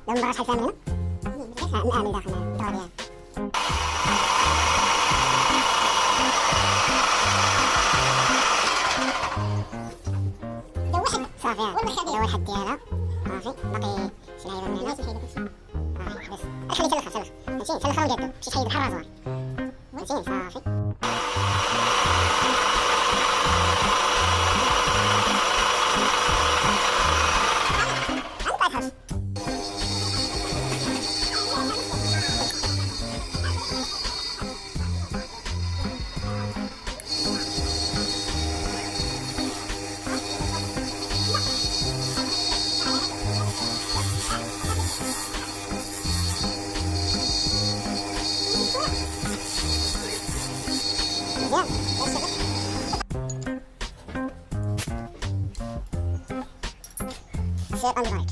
لو المباراة شحال فيها من هنا؟ الآن داخل الدوريات. صافي هو الحد ديالها صافي باقي شي لعيبة من هنا صافي بس خلي تلخر فهمتي تلخر وديتو مشي تحيد بحال الرازوار فهمتي صافي Set on the right.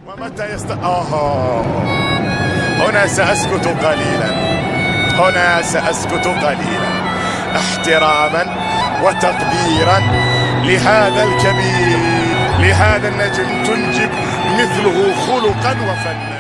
ومتى هنا سأسكت قليلا، هنا سأسكت قليلا احتراما وتقديرا لهذا الكبير، لهذا النجم تنجب مثله خلقا وفنا.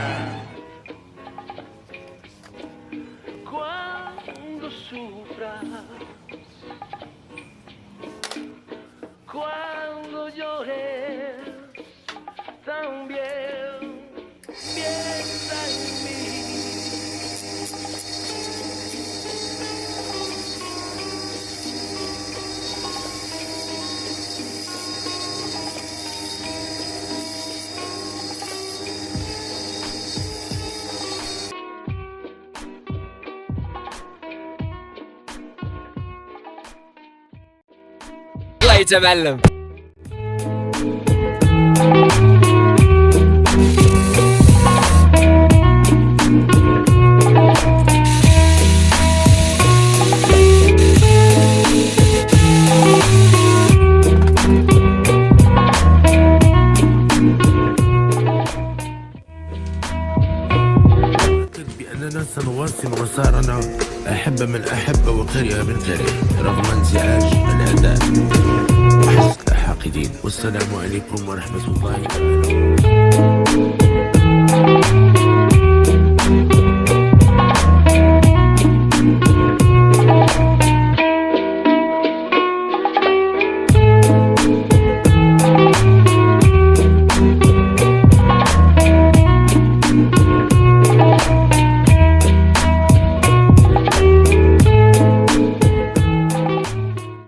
يتمعلم. بأننا سنواصل مسارنا أحب من أحب وكره من كره رغم انزعاج الأعداء وحسد الحاقدين. والسلام عليكم ورحمة الله وبركاته.